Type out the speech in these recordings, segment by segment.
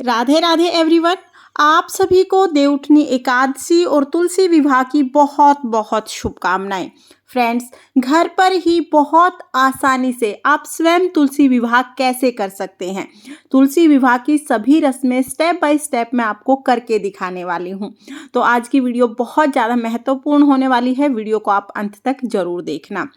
Radhe Radhe everyone. आप सभी को देवउठनी एकादशी और तुलसी विवाह की बहुत बहुत शुभकामनाएं। फ्रेंड्स, घर पर ही बहुत आसानी से आप स्वयं तुलसी विवाह कैसे कर सकते हैं, तुलसी विवाह की सभी रस्में स्टेप बाय स्टेप मैं आपको करके दिखाने वाली हूं। तो आज की वीडियो बहुत ज़्यादा महत्वपूर्ण होने वाली है, वीडियो को आप अंत तक जरूर देखना।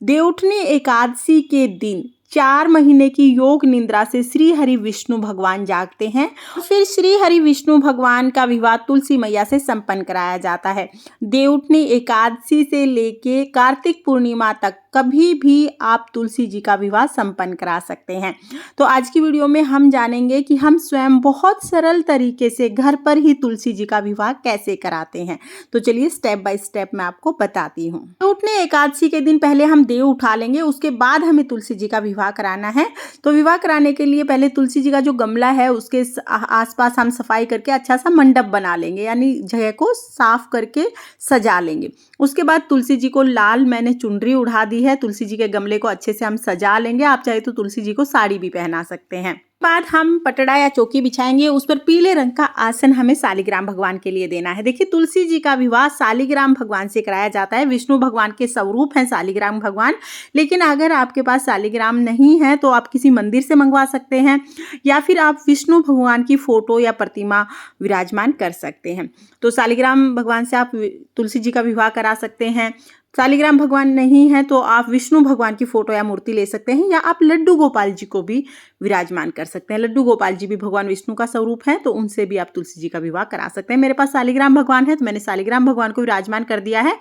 देवउठनी एकादशी के दिन 4 महीने की योग निद्रा से श्री हरि विष्णु भगवान जागते हैं। फिर श्री हरि विष्णु भगवान का विवाह तुलसी मैया से संपन्न कराया जाता है। देवउठनी एकादशी से लेके कार्तिक पूर्णिमा तक कभी भी आप तुलसी जी का विवाह संपन्न करा सकते हैं। तो आज की वीडियो में हम जानेंगे कि हम स्वयं बहुत सरल तरीके से घर पर ही तुलसी जी का विवाह कैसे कराते हैं। तो चलिए स्टेप बाय स्टेप मैं आपको बताती हूँ। देवउठनी एकादशी के दिन पहले हम देव उठा लेंगे, उसके बाद हमें तुलसी जी का विवाह कराना है। तो विवाह कराने के लिए पहले तुलसी जी का जो गमला है उसके आसपास हम सफाई करके अच्छा सा मंडप बना लेंगे, यानी जगह को साफ करके सजा लेंगे। उसके बाद तुलसी जी को लाल मैंने चुनरी उड़ा दी है। तुलसी जी के गमले को अच्छे से हम सजा लेंगे। आप चाहे तो तुलसी जी को साड़ी भी पहना सकते हैं। बाद हम पटड़ा या चौकी बिछाएंगे, उस पर पीले रंग का आसन हमें शालिग्राम भगवान के लिए देना है। देखिए, तुलसी जी का विवाह शालिग्राम भगवान से कराया जाता है। विष्णु भगवान के स्वरूप हैं शालिग्राम भगवान, लेकिन अगर आपके पास शालिग्राम नहीं है तो आप किसी मंदिर से मंगवा सकते हैं, या फिर आप विष्णु भगवान की फोटो या प्रतिमा विराजमान कर सकते हैं। तो शालिग्राम भगवान से आप तुलसी जी का विवाह करा सकते हैं। शालिग्राम भगवान नहीं है तो आप विष्णु भगवान की फोटो या मूर्ति ले सकते हैं, या आप लड्डू गोपाल जी को भी विराजमान कर सकते हैं। लड्डू गोपाल जी भी भगवान विष्णु का स्वरूप है, तो उनसे भी आप तुलसी जी का विवाह करा सकते हैं। मेरे पास शालिग्राम भगवान है तो मैंने शालिग्राम भगवान को विराजमान कर दिया है।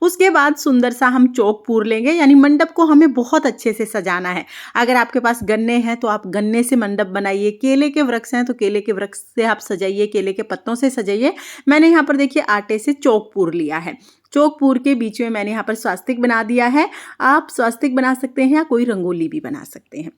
उसके बाद सुंदर सा हम चौक पूर लेंगे, यानी मंडप को हमें बहुत अच्छे से सजाना है। अगर आपके पास गन्ने हैं तो आप गन्ने से मंडप बनाइए, केले के वृक्ष हैं तो केले के वृक्ष से आप सजाइए, केले के पत्तों से सजाइए। मैंने यहाँ पर देखिए आटे से चौक पूर लिया है। चौकपुर के बीच में मैंने यहाँ पर स्वास्तिक बना दिया है। आप स्वास्तिक बना सकते हैं या कोई रंगोली भी बना सकते हैं।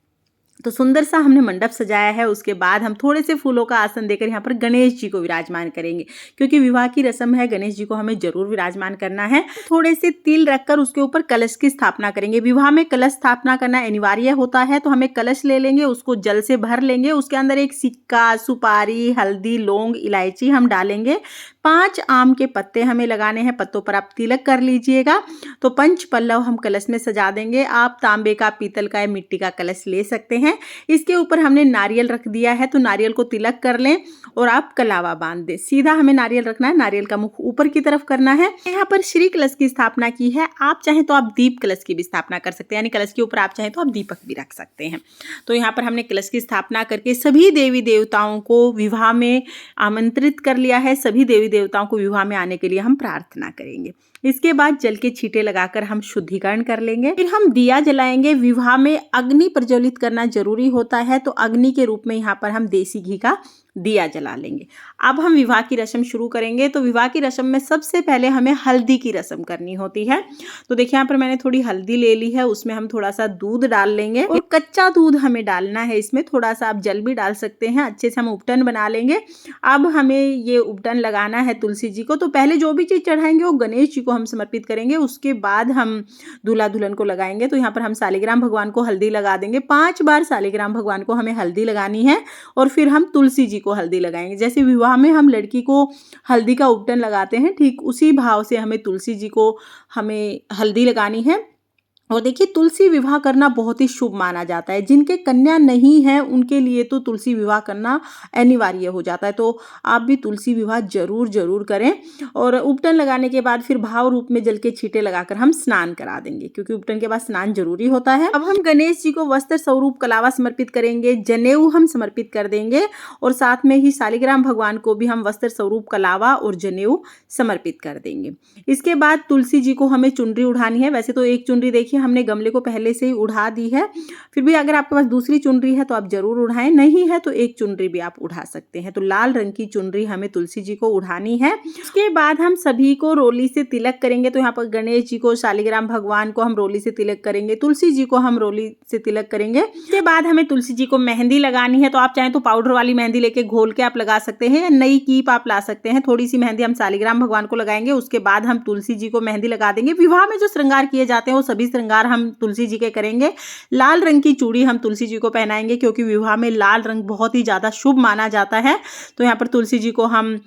तो सुंदर सा हमने मंडप सजाया है। उसके बाद हम थोड़े से फूलों का आसन देकर यहाँ पर गणेश जी को विराजमान करेंगे, क्योंकि विवाह की रस्म है, गणेश जी को हमें जरूर विराजमान करना है। थोड़े से तिल रखकर उसके ऊपर कलश की स्थापना करेंगे। विवाह में कलश स्थापना करना अनिवार्य होता है, तो हमें कलश ले लेंगे, उसको जल से भर लेंगे। उसके अंदर एक सिक्का, सुपारी, हल्दी, लौंग, इलायची हम डालेंगे। 5 आम के पत्ते हमें लगाने हैं, पत्तों पर आप तिलक कर लीजिएगा। तो 5 पल्लव हम कलश में सजा देंगे। आप तांबे का, पीतल का या मिट्टी का कलश ले सकते हैं। इसके ऊपर हमने नारियल रख दिया है, तो नारियल को तिलक कर लें और आप कलावा बांध दें। सीधा हमें नारियल रखना है, नारियल का मुख ऊपर की तरफ करना है। यहाँ पर श्री कलश की स्थापना की है। आप चाहें तो आप दीप कलश की भी स्थापना कर सकते हैं, यानी कलश के ऊपर आप चाहें तो आप दीपक भी रख सकते हैं। तो यहाँ पर हमने कलश की स्थापना करके सभी देवी देवताओं को विवाह में आमंत्रित कर लिया है। सभी देवी देवताओं को विवाह में आने के लिए हम प्रार्थना करेंगे। इसके बाद जल के छींटे लगाकर हम शुद्धिकरण कर लेंगे। फिर हम दिया जलाएंगे। विवाह में अग्नि प्रज्वलित करना जरूरी होता है, तो अग्नि के रूप में यहाँ पर हम देसी घी का दिया जला लेंगे। अब हम विवाह की रस्म शुरू करेंगे। तो विवाह की रस्म में सबसे पहले हमें हल्दी की रस्म करनी होती है। तो देखिए यहाँ पर मैंने थोड़ी हल्दी ले ली है, उसमें हम थोड़ा सा दूध डाल लेंगे, और कच्चा दूध हमें डालना है। इसमें थोड़ा सा आप जल भी डाल सकते हैं। अच्छे से हम उपटन बना लेंगे। अब हमें ये उपटन लगाना है तुलसी जी को। तो पहले जो भी चीज़ चढ़ाएंगे वो गणेश जी को हम समर्पित करेंगे, उसके बाद हम दूल्हा दुल्हन को लगाएंगे। तो यहाँ पर हम शालिग्राम भगवान को हल्दी लगा देंगे। 5 बार शालिग्राम भगवान को हमें हल्दी लगानी है, और फिर हम तुलसी जी को हल्दी लगाएंगे। जैसे विवाह में हम लड़की को हल्दी का उपटन लगाते हैं, ठीक उसी भाव से हमें तुलसी जी को हमें हल्दी लगानी है। और देखिए, तुलसी विवाह करना बहुत ही शुभ माना जाता है। जिनके कन्या नहीं है उनके लिए तो तुलसी विवाह करना अनिवार्य हो जाता है। तो आप भी तुलसी विवाह जरूर जरूर करें। और उपटन लगाने के बाद फिर भाव रूप में जल के छींटे लगाकर हम स्नान करा देंगे, क्योंकि उपटन के बाद स्नान जरूरी होता है। अब हम गणेश जी को वस्त्र स्वरूप कलावा समर्पित करेंगे, जनेऊ हम समर्पित कर देंगे, और साथ में ही शालिग्राम भगवान को भी हम वस्त्र स्वरूप कलावा और जनेऊ समर्पित कर देंगे। इसके बाद तुलसी जी को हमें चुनरी उड़ानी है। वैसे तो एक चुनरी देखिए हमने गमले को पहले से ही उड़ा दी है, फिर भी अगर आपके पास दूसरी चुनरी है तो आप जरूर उड़ाएं, नहीं है तो एक चुनरी भी आप उड़ा सकते हैं। तो लाल रंग की चुनरी हमें तुलसी जी को उड़ानी है। उसके बाद हम सभी को रोली से तिलक करेंगे। तो यहाँ पर गणेश जी को, शालिग्राम भगवान को हम रोली से तिलक करेंगे, तुलसी जी को हम रोली से तिलक करेंगे। उसके बाद हमें तुलसी जी को मेहंदी लगानी है। तो आप चाहें तो पाउडर वाली मेहंदी लेके घोल के आप लगा सकते हैं, या नई कीप आप ला सकते हैं। थोड़ी सी मेहंदी हम शालिग्राम भगवान को लगाएंगे, उसके बाद हम तुलसी जी को मेहंदी लगा देंगे। विवाह में जो श्रृंगार किए जाते हैं वो सभी श्रृंगार श्रृंगार हम तुलसी जी के करेंगे। लाल रंग की चूड़ी हम तुलसी जी को पहनाएंगे क्योंकि विवाह में लाल रंग बहुत ही ज़्यादा शुभ माना जाता है। तो यहाँ पर तुलसी जी को हम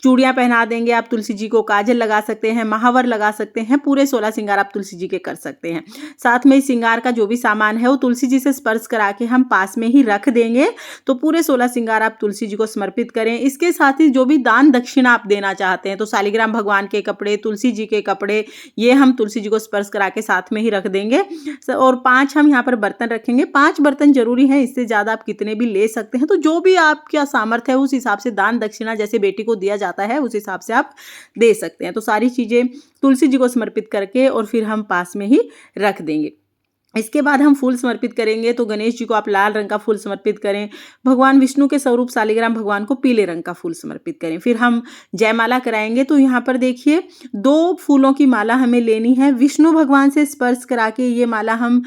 चूड़ियाँ पहना देंगे। आप तुलसी जी को काजल लगा सकते हैं, महावर लगा सकते हैं, पूरे 16 श्रृंगार आप तुलसी जी के कर सकते हैं। साथ में इस श्रृंगार का जो भी सामान है वो तुलसी जी से स्पर्श करा के हम पास में ही रख देंगे। तो पूरे 16 श्रृंगार आप तुलसी जी को समर्पित करें। इसके साथ ही जो भी दान दक्षिणा आप देना चाहते हैं, तो शालिग्राम भगवान के कपड़े, तुलसी जी के कपड़े, ये हम तुलसी जी को स्पर्श करा के साथ में ही रख देंगे। और 5 हम यहाँ पर बर्तन रखेंगे। 5 बर्तन जरूरी है, इससे ज़्यादा आप कितने भी ले सकते हैं। तो जो भी आपका सामर्थ्य है उस हिसाब से दान दक्षिणा जैसे बेटी को दिया जाता है उस हिसाब से आप दे सकते हैं। तो सारी चीज़ें तुलसी जी को समर्पित करके और फिर हम पास में ही रख देंगे। इसके बाद हम फूल समर्पित करेंगे। तो गणेश जी को आप लाल रंग का फूल समर्पित करें। भगवान विष्णु के स्वरूप शालिग्राम भगवान को पीले रंग का फूल समर्पित करें। फिर हम जयमाला कराएंगे। तो यहाँ पर देखिए 2 फूलों की माला हमें लेनी है। विष्णु भगवान से स्पर्श करा के ये माला हम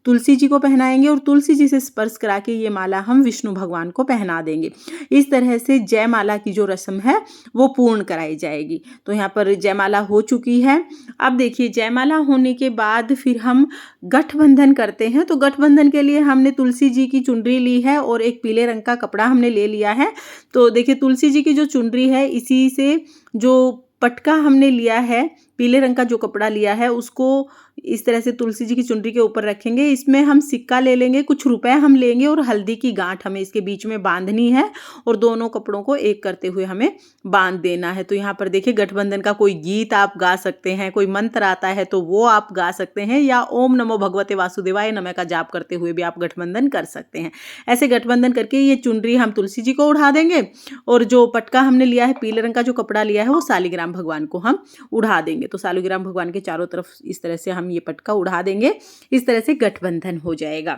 तुलसी जी को पहनाएंगे और तुलसी जी से स्पर्श करा के ये माला हम विष्णु भगवान को पहना देंगे। इस तरह से जयमाला की जो रस्म है वो पूर्ण कराई जाएगी। तो यहाँ पर जयमाला हो चुकी है। अब देखिए जयमाला होने के बाद फिर हम गठबंधन करते हैं। तो गठबंधन के लिए हमने तुलसी जी की चुनरी ली है और एक पीले रंग का कपड़ा हमने ले लिया है। तो देखिए तुलसी जी की जो चुनरी है, इसी से जो पटका हमने लिया है, पीले रंग का जो कपड़ा लिया है, उसको इस तरह से तुलसी जी की चुनरी के ऊपर रखेंगे। इसमें हम सिक्का ले लेंगे, कुछ रुपए हम लेंगे और हल्दी की गांठ हमें इसके बीच में बांधनी है और दोनों कपड़ों को एक करते हुए हमें बांध देना है। तो यहाँ पर देखिए गठबंधन का कोई गीत आप गा सकते हैं, कोई मंत्र आता है तो वो आप गा सकते हैं, या ओम नमो भगवते वासुदेवाय नमः का जाप करते हुए भी आप गठबंधन कर सकते हैं। ऐसे गठबंधन करके ये चुनरी हम तुलसी जी को उड़ा देंगे और जो पटका हमने लिया है, पीले रंग का जो कपड़ा लिया है, वो शालिग्राम भगवान को हम उड़ा देंगे। तो शालिग्राम भगवान के चारों तरफ इस तरह से हम ये पटका उड़ा देंगे। इस तरह से गठबंधन हो जाएगा।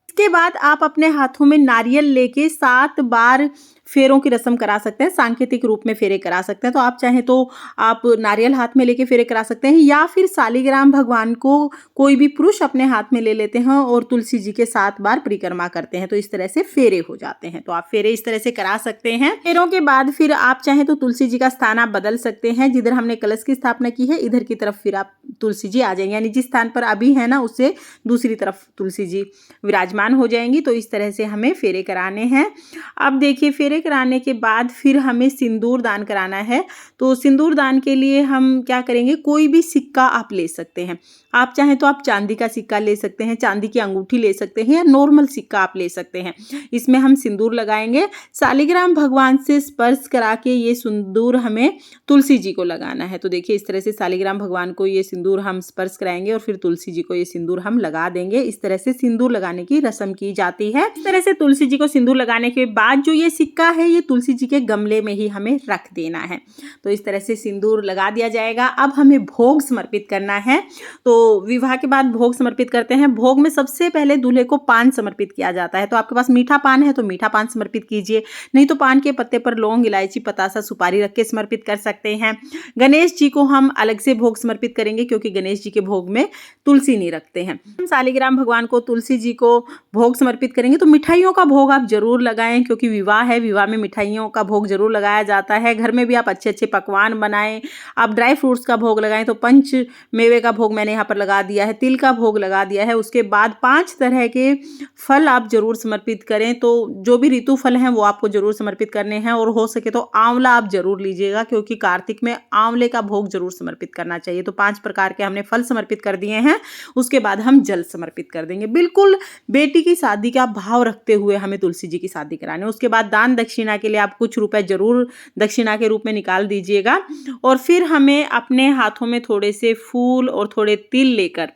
इसके बाद आप अपने हाथों में नारियल लेके 7 बार फेरों की रस्म करा सकते हैं। सांकेतिक रूप में फेरे करा सकते हैं। तो आप चाहें तो आप नारियल हाथ में लेके फेरे करा सकते हैं, या फिर शालिग्राम भगवान को कोई भी पुरुष अपने हाथ में ले लेते हैं और तुलसी जी के 7 बार परिक्रमा करते हैं। तो इस तरह से फेरे हो जाते हैं। तो आप फेरे इस तरह से करा सकते हैं। फेरों के बाद फिर आप चाहें तो तुलसी जी का स्थान आप बदल सकते हैं। जिधर हमने कलश की स्थापना की है, इधर की तरफ फिर आप तुलसी जी आ जाएंगे, यानी जिस स्थान पर अभी है ना, उससे दूसरी तरफ तुलसी जी विराजमान हो जाएंगी। तो इस तरह से हमें फेरे कराने हैं। अब देखिए फेरे कराने के बाद फिर हमें सिंदूर दान कराना है। तो सिंदूर दान के लिए हम क्या करेंगे, कोई भी सिक्का आप ले सकते हैं। आप चाहें तो आप चांदी का सिक्का ले सकते हैं, चांदी की अंगूठी ले सकते हैं, या नॉर्मल सिक्का आप ले सकते हैं। इसमें हम सिंदूर लगाएंगे। शालिग्राम भगवान से स्पर्श करा के ये सिंदूर हमें तुलसी जी को लगाना है। तो देखिए इस तरह से शालिग्राम भगवान को ये सिंदूर हम स्पर्श कराएंगे और फिर तुलसी जी को ये सिंदूर हम लगा देंगे। इस तरह से सिंदूर लगाने की रस्म की जाती है। इस तरह से तुलसी जी को सिंदूर लगाने के बाद जो ये सिक्का है, ये तुलसी जी के गमले में ही हमें रख देना है। तो इस तरह से सिंदूर लगा दिया जाएगा। अब हमें भोग समर्पित करना है। तो विवाह के बाद भोग समर्पित करते हैं। भोग में सबसे पहले दूल्हे को पान समर्पित किया जाता है। तो आपके पास मीठा पान है तो मीठा पान समर्पित कीजिए, नहीं तो पान के पत्ते पर लौंग, इलायची, पतासा, सुपारी रख के समर्पित कर सकते हैं। गणेश जी को हम अलग से भोग समर्पित करेंगे क्योंकि गणेश जी के भोग में तुलसी नहीं रखते हैं। हम शालिग्राम भगवान को, तुलसी जी को भोग समर्पित करेंगे। तो मिठाइयों का भोग आप जरूर लगाएं क्योंकि विवाह है, विवाह में मिठाइयों का भोग जरूर लगाया जाता है। घर में भी आप अच्छे अच्छे पकवान बनाएं। आप ड्राई फ्रूट्स का भोग लगाएं। तो पंच मेवे का भोग मैंने यहाँ पर लगा दिया है, तिल का भोग लगा दिया है। उसके बाद 5 तरह के फल आप जरूर समर्पित करें। तो जो भी ऋतु फल हैं वो आपको जरूर समर्पित करने हैं, और हो सके तो आंवला आप जरूर लीजिएगा क्योंकि कार्तिक में आंवले का भोग जरूर समर्पित करना चाहिए। तो 5 प्रकार के हमने फल समर्पित कर दिए हैं। उसके बाद हम जल समर्पित कर देंगे। बिल्कुल बेटी की शादी का भाव रखते हुए हमें तुलसी जी की शादी करानी है। उसके बाद दान दक्षिणा के लिए आप कुछ रुपए जरूर दक्षिणा के रूप में निकाल दीजिएगा, और फिर हमें अपने हाथों में थोड़े से फूल और थोड़े तिल लेकर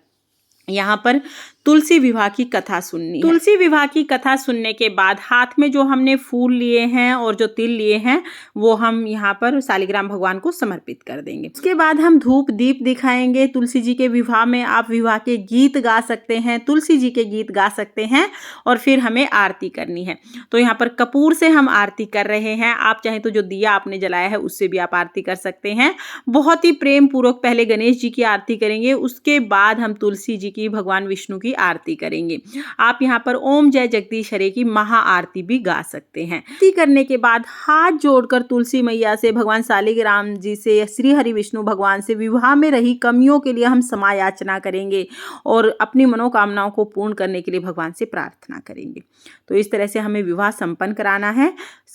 यहाँ पर तुलसी विवाह की कथा सुननी है। तुलसी विवाह की कथा सुनने के बाद हाथ में जो हमने फूल लिए हैं और जो तिल लिए हैं वो हम यहाँ पर शालिग्राम भगवान को समर्पित कर देंगे। उसके बाद हम धूप दीप दिखाएंगे। तुलसी जी के विवाह में आप विवाह के गीत गा सकते हैं, तुलसी जी के गीत गा सकते हैं, और फिर हमें आरती करनी है। तो यहाँ पर कपूर से हम आरती कर रहे हैं। आप चाहें तो जो दिया आपने जलाया है उससे भी आप आरती कर सकते हैं। बहुत ही प्रेम पूर्वक पहले गणेश जी की आरती करेंगे, उसके बाद हम तुलसी जी की, भगवान विष्णु की आरती करेंगे। आप यहाँ पर ओम जय जगदीश हरे की महा आरती भी गा सकते हैं। आरती करने के बाद हाथ जोड़कर तुलसी मैया से, भगवान शालिग्राम जी से, श्री हरि विष्णु भगवान से विवाह में रही कमियों के लिए हम क्षमा याचना करेंगे और अपनी मनोकामनाओं को पूर्ण करने के लिए भगवान से प्रार्थना करेंगे। तो इस तरह से हमें विवाह संपन्न कराना है।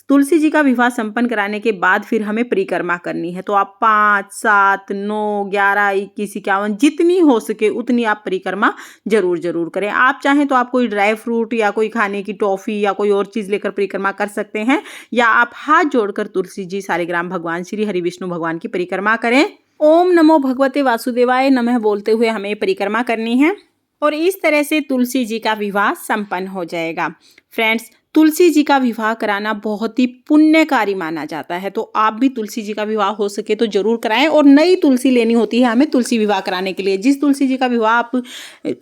तुलसी जी का विवाह संपन्न कराने के बाद फिर हमें परिक्रमा करनी है। तो आप 5, 7, 9, 11, 21, 51 जितनी हो सके उतनी आप परिक्रमा जरूर करें। आप चाहें तो आप कोई ड्राई फ्रूट या कोई खाने की टॉफी या कोई और चीज लेकर परिक्रमा कर सकते हैं, या आप हाथ जोड़कर तुलसी जी, शालिग्राम भगवान, श्री हरि विष्णु भगवान की परिक्रमा करें। ओम नमो भगवते वासुदेवाय नमः बोलते हुए हमें परिक्रमा करनी है और इस तरह से तुलसी जी का विवाह संपन्न हो जाएगा। फ्रेंड्स, तुलसी जी का विवाह कराना बहुत ही पुण्यकारी माना जाता है, तो आप भी तुलसी जी का विवाह हो सके तो जरूर कराएं। और नई तुलसी लेनी होती है हमें तुलसी विवाह कराने के लिए। जिस तुलसी जी का विवाह आप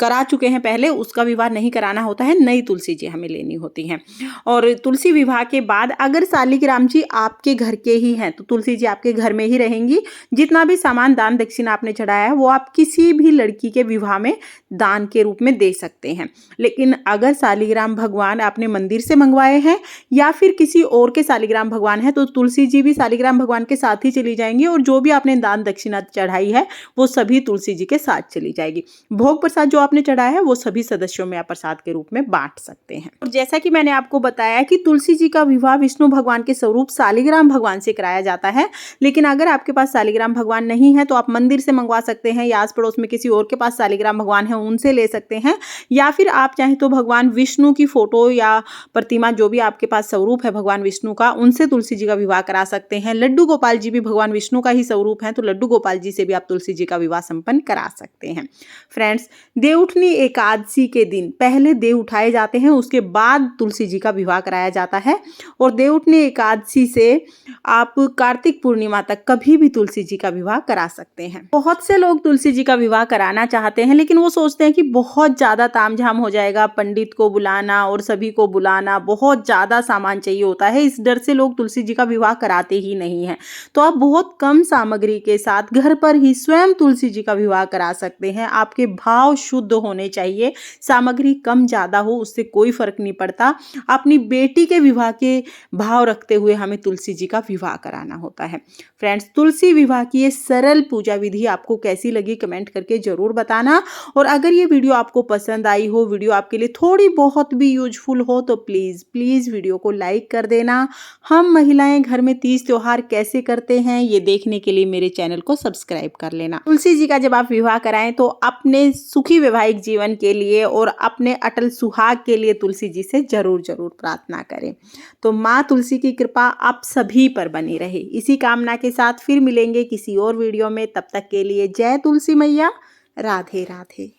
करा चुके हैं पहले, उसका विवाह नहीं कराना होता है, नई तुलसी जी हमें लेनी होती हैं। और तुलसी विवाह के बाद अगर शालिग्राम जी आपके घर के ही हैं तो तुलसी जी आपके घर में ही रहेंगी। जितना भी सामान दान दक्षिणा आपने चढ़ाया है वो आप किसी भी लड़की के विवाह में दान के रूप में दे सकते हैं। लेकिन अगर शालिग्राम भगवान आपने मंदिर से मंगवाए हैं या फिर किसी और के शालिग्राम भगवान है, तो तुलसी जी भी शालिग्राम भगवान के साथ ही चली जाएंगी और जो भी आपने दान दक्षिणा चढ़ाई है वो सभी तुलसी जी के साथ चली जाएगी। भोग प्रसाद जो आपने चढ़ाया है वो सभी सदस्यों में आप प्रसाद के रूप में बांट सकते हैं। और जैसा कि मैंने आपको बताया कि तुलसी जी का विवाह विष्णु भगवान के स्वरूप शालिग्राम भगवान से कराया जाता है। लेकिन अगर आपके पास शालिग्राम भगवान नहीं है तो आप मंदिर से मंगवा सकते हैं, या आस पड़ोस में किसी और के पास शालिग्राम भगवान है उनसे ले सकते हैं, या फिर आप चाहें तो भगवान विष्णु की फोटो या प्रतिमा, जो भी आपके पास स्वरूप है भगवान विष्णु का, उनसे तुलसी जी का विवाह करा सकते हैं। लड्डू गोपाल जी भी भगवान विष्णु का ही स्वरूप है, तो लड्डू गोपाल जी से भी आप तुलसी जी का विवाह संपन्न करा सकते हैं। फ्रेंड्स, देवउठनी एकादशी के दिन पहले देव उठाए जाते हैं, उसके बाद तुलसी जी का विवाह कराया जाता है। और देवउठनी एकादशी से आप कार्तिक पूर्णिमा तक कभी भी तुलसी जी का विवाह करा सकते हैं। बहुत से लोग तुलसी जी का विवाह कराना चाहते हैं, लेकिन वो सोचते हैं कि बहुत ज्यादा तामझाम हो जाएगा, पंडित को बुलाना और सभी को बुलाना, बहुत ज्यादा सामान चाहिए होता है। इस डर से लोग तुलसी जी का विवाह कराते ही नहीं है। तो आप बहुत कम सामग्री के साथ घर पर ही स्वयं तुलसी जी का विवाह करा सकते हैं। आपके भाव शुद्ध होने चाहिए, सामग्री कम ज्यादा हो उससे कोई फर्क नहीं पड़ता। अपनी बेटी के विवाह के भाव रखते हुए हमें तुलसी जी का विवाह कराना होता है। फ्रेंड्स, तुलसी विवाह की ये सरल पूजा विधि आपको कैसी लगी कमेंट करके जरूर बताना। और अगर ये वीडियो आपको पसंद आई हो, वीडियो आपके लिए थोड़ी बहुत भी यूजफुल हो, तो प्लीज वीडियो को लाइक कर देना। हम महिलाएं घर में तीज त्योहार कैसे करते हैं ये देखने के लिए मेरे चैनल को सब्सक्राइब कर लेना। तुलसी जी का जब आप विवाह कराएं तो अपने सुखी वैवाहिक जीवन के लिए और अपने अटल सुहाग के लिए तुलसी जी से जरूर प्रार्थना करें। तो माँ तुलसी की कृपा आप सभी पर बनी रहे, इसी कामना के साथ फिर मिलेंगे किसी और वीडियो में। तब तक के लिए जय तुलसी मैया, राधे राधे।